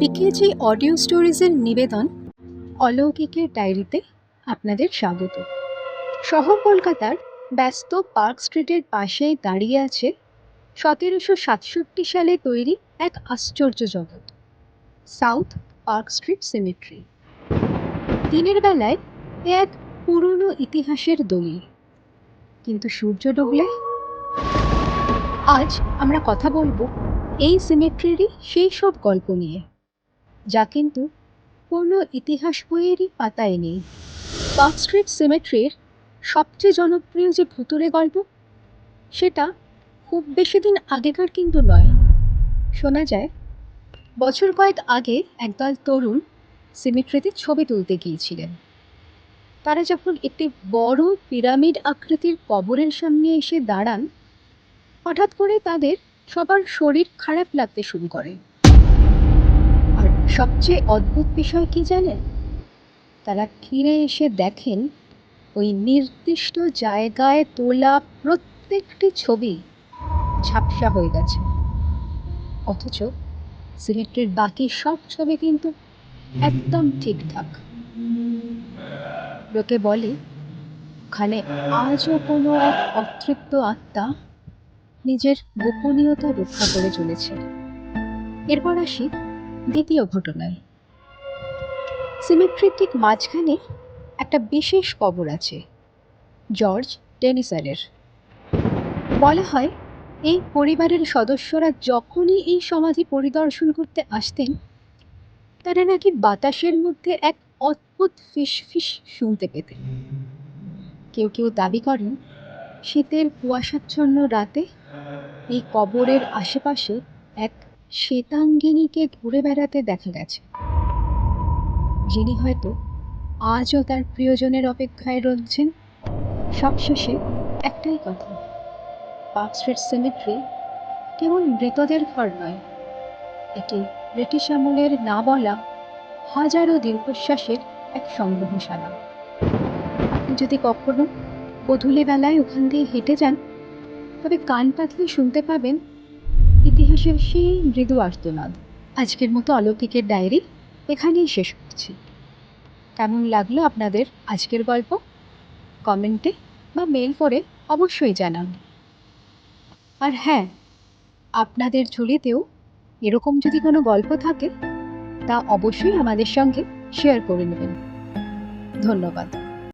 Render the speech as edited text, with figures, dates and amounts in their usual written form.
বিকেজি audio স্টোরিজের নিবেদন অলৌকিকের ডায়েরিতে আপনাদের স্বাগত। শহর কলকাতার ব্যস্ত পার্ক স্ট্রিটের পাশেই দাঁড়িয়ে আছে 1767 সালে তৈরি এক আশ্চর্য জগৎ, সাউথ পার্ক স্ট্রিট সিমেট্রি। দিনের বেলায় এ এক পুরনো ইতিহাসের দলিল, কিন্তু সূর্য ডুবলে আজ আমরা কথা বলবো এই সিমেট্রিরই সেই সব গল্প নিয়ে, যা কিন্তু কোনো ইতিহাস বইয়েরই পাতায় নেই। পার্ক স্ট্রিট সিমেট্রির সবচেয়ে জনপ্রিয় যে ভুতুড়ে গল্প, সেটা খুব বেশি দিন আগেকার কিন্তু নয়। শোনা যায় বছর কয়েক আগে একদল তরুণ সিমেট্রিতে ছবি তুলতে গিয়েছিলেন। তারা যখন একটি বড় পিরামিড আকৃতির কবরের সামনে এসে দাঁড়ান, হঠাৎ করে তাদের সবার শরীর খারাপ লাগতে শুরু করে। আর সবচেয়ে অদ্ভুত বিষয় কি জানেন? তারা ফিরে এসে দেখেন ওই নির্দিষ্ট জায়গায় তোলা প্রত্যেকটি ছবি ঝাপসা হয়ে গেছে, অথচ সিমেট্রির বাকি সব ছবি কিন্তু একদম ঠিকঠাক। লোকে বলে ওখানে আজও কোনো এক অতৃপ্ত আত্মা নিজের গোপনীয়তা রক্ষা করে চলেছে। এরপর আসি দ্বিতীয় ঘটনায়। সিমেট্রির ঠিক মাঝখানে একটা বিশেষ কবর আছে, জর্জ টেনিসারের। বলা হয় এই পরিবারের সদস্যরা যখনই এই সমাধি পরিদর্শন করতে আসতেন, তারা নাকি বাতাসের মধ্যে এক অদ্ভুত ফিসফিস শুনতে পেতেন। কেউ কেউ দাবি করেন শীতের কুয়াশাচ্ছন্ন রাতে এই কবরের আশেপাশে এক শ্বেতাঙ্গিনীকে ঘুরে বেড়াতে দেখা গেছে, যিনি হয়তো আজও তার প্রিয়জনের অপেক্ষায় রয়েছেন। সবশেষে একটাই কথা, পার্ক স্ট্রিট সিমেট্রি কেবল মৃতদের ঘর নয়, এটি ব্রিটিশ আমলের না বলা হাজারো দীর্ঘশ্বাসের এক সংগ্রহশালা। আপনি যদি কখনো গোধূলি বেলায় ওখান দিয়ে হেঁটে যান, তবে কান পাতলে শুনতে পাবেন ইতিহাসের সেই মৃদু আর্তনাদ। আজকের মতো অলৌকিকের ডায়েরি এখানেই শেষ করছি। কেমন লাগলো আপনাদের আজকের গল্প? কমেন্টে বা মেল করে অবশ্যই জানান। আর হ্যাঁ, আপনাদের ঝুলিতেও এরকম যদি কোনো গল্প থাকে, তা অবশ্যই আমাদের সঙ্গে শেয়ার করে নেবেন। ধন্যবাদ।